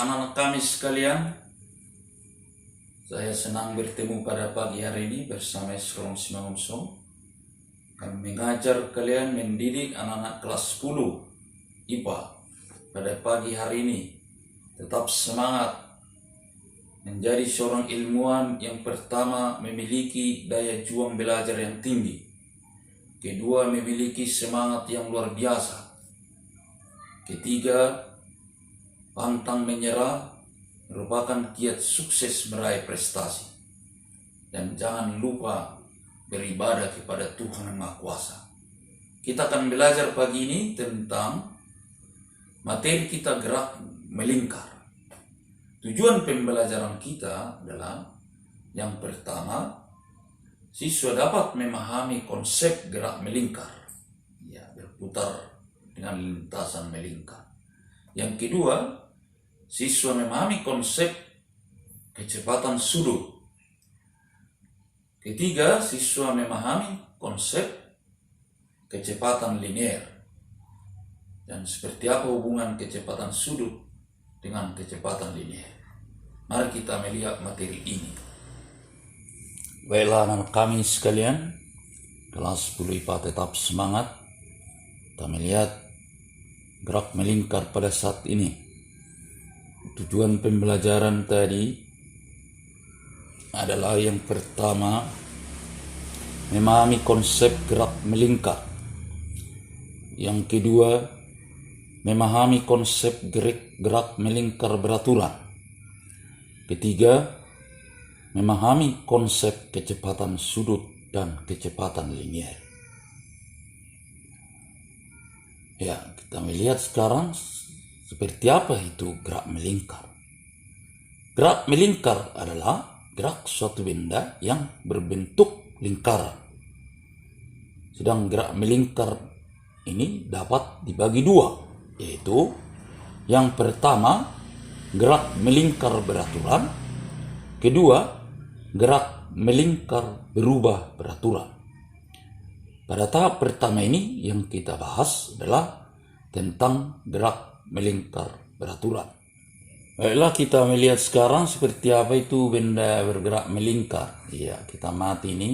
anak-anak kami sekalian, saya senang bertemu pada pagi hari ini bersama Esron Simangunsong. Kami mengajar kalian mendidik anak-anak kelas 10 IPA pada pagi hari ini. Tetap semangat menjadi seorang ilmuwan yang pertama memiliki daya juang belajar yang tinggi. Kedua, memiliki semangat yang luar biasa. Ketiga, pantang menyerah merupakan kiat sukses meraih prestasi. Dan jangan lupa beribadah kepada Tuhan Yang Maha Kuasa. Kita akan belajar pagi ini tentang materi kita gerak melingkar. Tujuan pembelajaran kita adalah yang pertama, siswa dapat memahami konsep gerak melingkar, ya, berputar dengan lintasan melingkar. Yang kedua, siswa memahami konsep kecepatan sudut. Ketiga, siswa memahami konsep kecepatan linear. Dan seperti apa hubungan kecepatan sudut dengan kecepatan linear. Mari kita melihat materi ini. Baiklah anak kami sekalian, kelas 10 IPA tetap semangat. Kita melihat gerak melingkar pada saat ini. Tujuan pembelajaran tadi adalah yang pertama, memahami konsep gerak melingkar. Yang kedua, memahami konsep gerak melingkar beraturan. Ketiga, memahami konsep kecepatan sudut dan kecepatan linear. Ya, kita melihat sekarang seperti apa itu gerak melingkar. Gerak melingkar adalah gerak suatu benda yang berbentuk lingkaran. Sedang gerak melingkar ini dapat dibagi dua, yaitu yang pertama gerak melingkar beraturan, kedua gerak melingkar berubah beraturan. Pada tahap pertama ini yang kita bahas adalah tentang gerak melingkar beraturan. Baiklah, kita melihat sekarang seperti apa itu benda bergerak melingkar. Ya, kita mati ini.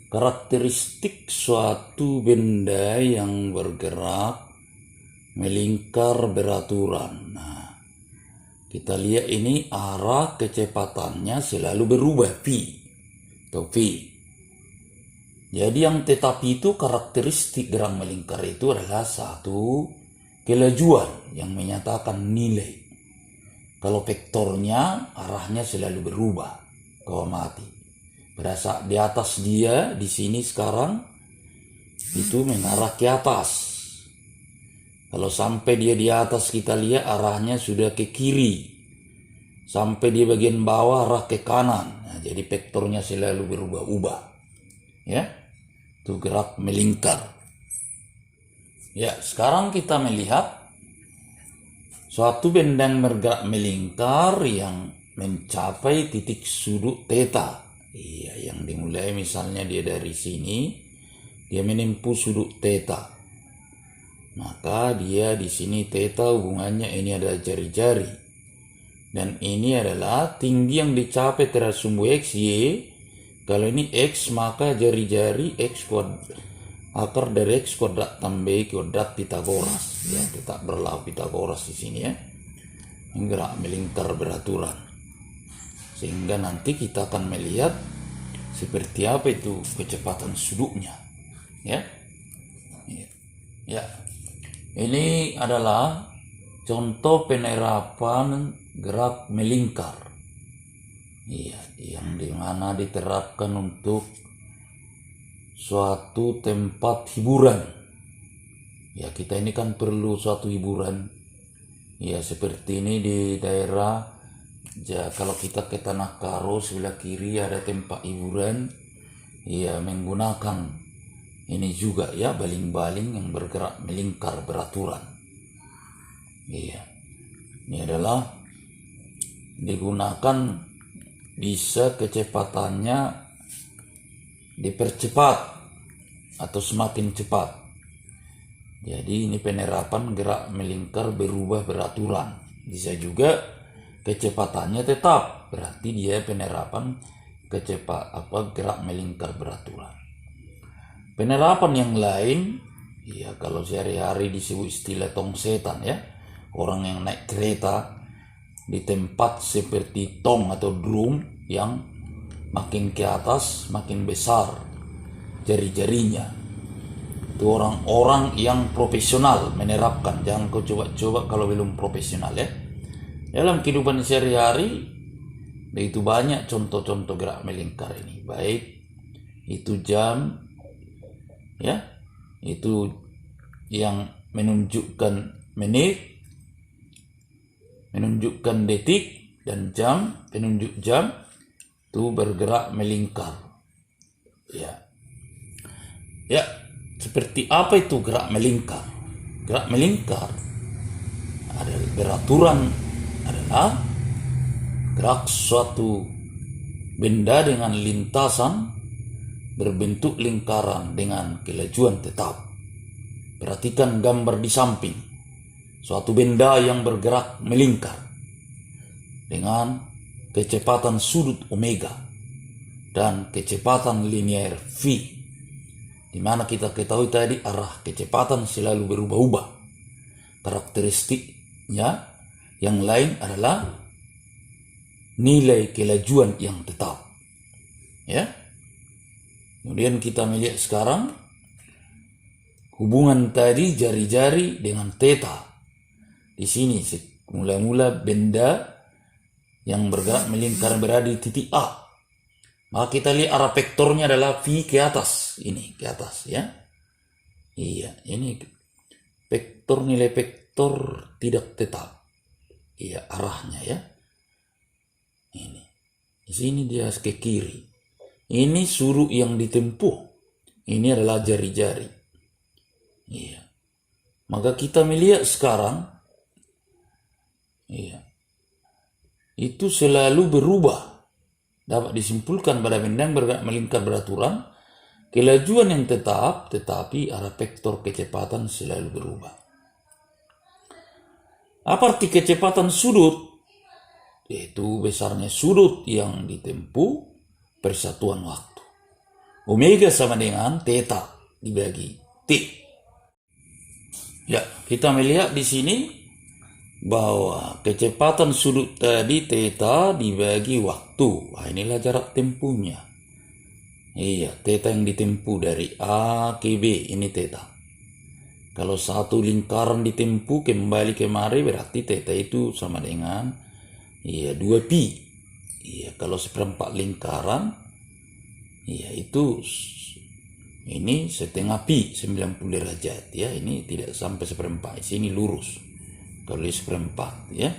Karakteristik suatu benda yang bergerak melingkar beraturan. Nah, kita lihat ini arah kecepatannya selalu berubah, V atau V. Jadi yang tetap itu karakteristik gerak melingkar itu adalah satu kelajuan yang menyatakan nilai. Kalau vektornya arahnya selalu berubah, kau mati. Pada saat di atas dia di sini sekarang itu mengarah ke atas. Kalau sampai dia di atas kita lihat arahnya sudah ke kiri. Sampai di bagian bawah arah ke kanan. Nah, jadi vektornya selalu berubah-ubah. Ya, itu gerak melingkar. Ya, sekarang kita melihat suatu benda yang bergerak melingkar yang mencapai titik sudut theta. Iya, yang dimulai misalnya dia dari sini, dia menempuh sudut theta. Maka dia di sini theta hubungannya ini adalah jari-jari. Dan ini adalah tinggi yang dicapai terhadap sumbu X, Y. Kalau ini X, maka jari-jari X kuadrat. Akar dari X kuadrat tambah Y kuadrat Pitagoras. Ya, tetap berlaku Pitagoras di sini ya. Gerak melingkar beraturan. Sehingga nanti kita akan melihat seperti apa itu kecepatan sudutnya. Ya. Ya. Ini adalah contoh penerapan gerak melingkar. Iya, yang dimana diterapkan untuk suatu tempat hiburan. Ya, kita ini kan perlu suatu hiburan. Ya, seperti ini di daerah, ya, kalau kita ke Tanah Karo sebelah kiri ada tempat hiburan. Ya, menggunakan ini juga ya, baling-baling yang bergerak melingkar beraturan. Iya. Ini adalah digunakan, bisa kecepatannya dipercepat atau semakin cepat. Jadi ini penerapan gerak melingkar berubah beraturan. Bisa juga kecepatannya tetap, berarti dia penerapan gerak melingkar beraturan. Penerapan yang lain, ya kalau sehari-hari disebut istilah tong setan ya, orang yang naik kereta di tempat seperti tong atau drum yang makin ke atas makin besar jari-jarinya. Itu orang-orang yang profesional menerapkan. Jangan kau coba-coba kalau belum profesional ya. Dalam kehidupan sehari-hari itu banyak contoh-contoh gerak melingkar ini. Baik itu jam ya, itu yang menunjukkan menit, menunjukkan detik, dan jam, penunjuk jam itu bergerak melingkar. Ya, seperti apa itu gerak melingkar? Gerak melingkar adalah beraturan, adalah gerak suatu benda dengan lintasan berbentuk lingkaran dengan kelajuan tetap. Perhatikan gambar di samping. Suatu benda yang bergerak melingkar dengan kecepatan sudut omega dan kecepatan linear v, di mana kita ketahui tadi arah kecepatan selalu berubah-ubah. Karakteristiknya yang lain adalah nilai kelajuan yang tetap. Ya. Kemudian kita melihat sekarang hubungan tadi jari-jari dengan theta. Di sini mula-mula benda yang bergerak melingkar berada di titik A. Maka kita lihat arah vektornya adalah V ke atas. Ini ke atas ya. Iya, ini vektor, nilai vektor tidak tetap. Iya, arahnya ya. Ini. Di sini dia ke kiri. Ini suruh yang ditempuh. Ini adalah jari-jari. Iya. Maka kita melihat sekarang, iya, itu selalu berubah. Dapat disimpulkan pada benda yang bergerak melingkar beraturan, kelajuan yang tetap, tetapi arah vektor kecepatan selalu berubah. Apa arti kecepatan sudut? Yaitu besarnya sudut yang ditempuh persatuan waktu. Omega sama dengan theta dibagi T. Ya, kita melihat di sini bahwa kecepatan sudut tadi theta dibagi waktu. Wah, inilah jarak tempuhnya. Iya, theta yang ditempuh dari A ke B, ini theta. Kalau satu lingkaran ditempuh kembali kemari berarti theta itu sama dengan 2pi. Iya, kalau seperempat lingkaran, iya itu ini setengah pi, 90 derajat ya. Ini tidak sampai seperempat, sini lurus. Kalau seperempat ya.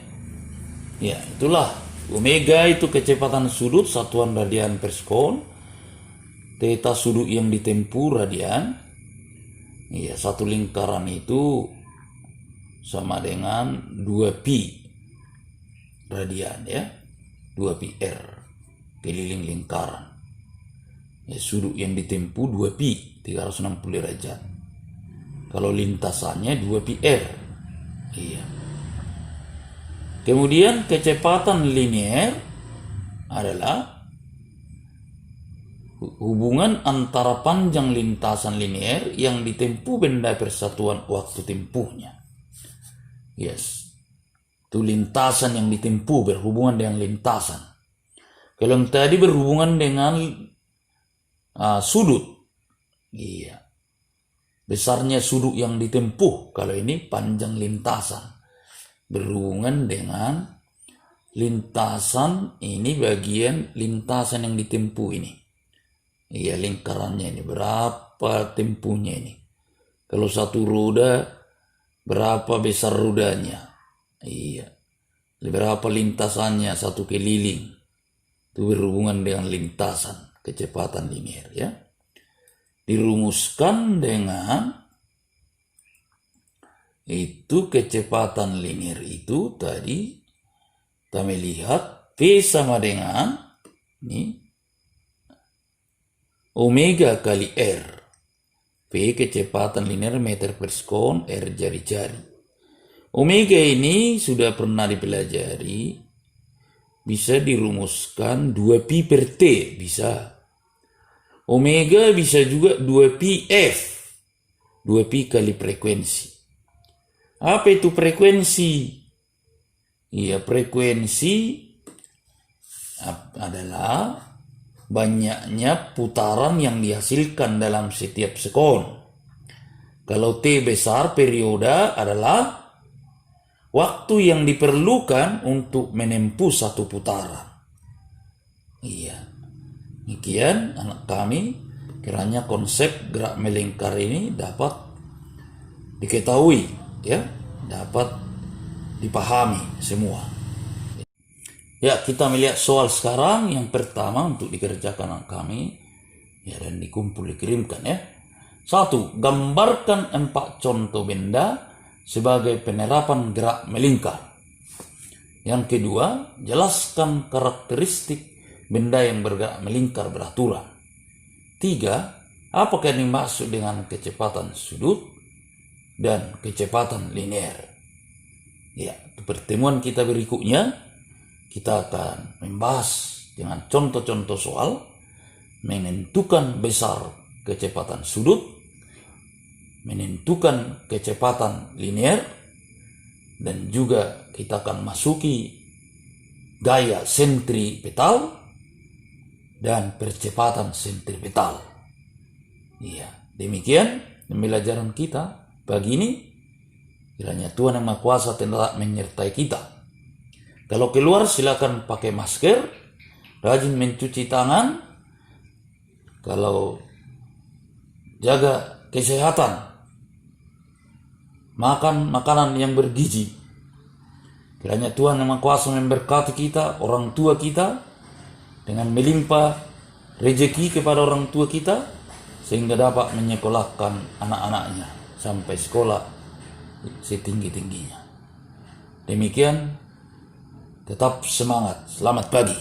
Ya, itulah omega itu kecepatan sudut satuan radian per sekon. Theta sudut yang ditempuh radian. Iya, satu lingkaran itu sama dengan 2pi radian ya. 2pi r keliling lingkaran. Ya, sudut yang ditempuh 2pi, 360 derajat. Kalau lintasannya 2pi r. Iya. Kemudian kecepatan linear adalah hubungan antara panjang lintasan linear yang ditempuh benda persatuan waktu tempuhnya. Yes. Itu lintasan yang ditempuh berhubungan dengan lintasan. Kalau yang tadi berhubungan dengan sudut. Iya. Besarnya sudut yang ditempuh. Kalau ini panjang lintasan. Berhubungan dengan lintasan, ini bagian lintasan yang ditempuh ini. Iya, lingkarannya ini. Berapa tempuhnya ini. Kalau satu roda, berapa besar rodanya. Iya. Berapa lintasannya satu keliling. Itu berhubungan dengan lintasan kecepatan linear ya. Dirumuskan dengan itu kecepatan linear itu tadi kita melihat V sama dengan ini omega kali R. V kecepatan linear meter per sekon, R jari-jari. Omega ini sudah pernah dipelajari, bisa dirumuskan 2pi per T, bisa. Omega bisa juga 2pi F, 2pi kali frekuensi. Apa itu frekuensi? Iya, frekuensi adalah banyaknya putaran yang dihasilkan dalam setiap sekon. Kalau T besar, periode adalah waktu yang diperlukan untuk menempuh satu putaran. Iya. Demikian anak kami, kiranya konsep gerak melingkar ini dapat diketahui, ya, dapat dipahami semua. Ya, kita melihat soal sekarang yang pertama untuk dikerjakan anak kami, ya, dan dikumpul dikirimkan, ya. 1. Gambarkan 4 contoh benda sebagai penerapan gerak melingkar. Yang kedua, jelaskan karakteristik benda yang bergerak melingkar beraturan. 3. Apakah yang dimaksud dengan kecepatan sudut dan kecepatan linear? Ya, di pertemuan kita berikutnya, kita akan membahas dengan contoh-contoh soal menentukan besar kecepatan sudut, menentukan kecepatan linear, dan juga kita akan masuki gaya sentripetal dan percepatan sentripetal. Iya, demikian pembelajaran kita pagi ini. Kiranya Tuhan Yang Maha Kuasa tetap menyertai kita. Kalau keluar silakan pakai masker, rajin mencuci tangan. Kalau jaga kesehatan, makan makanan yang bergizi. Kiranya Tuhan Yang Maha Kuasa memberkati kita, orang tua kita, dengan melimpah rezeki kepada orang tua kita, sehingga dapat menyekolahkan anak-anaknya sampai sekolah setinggi-tingginya. Demikian, tetap semangat. Selamat pagi.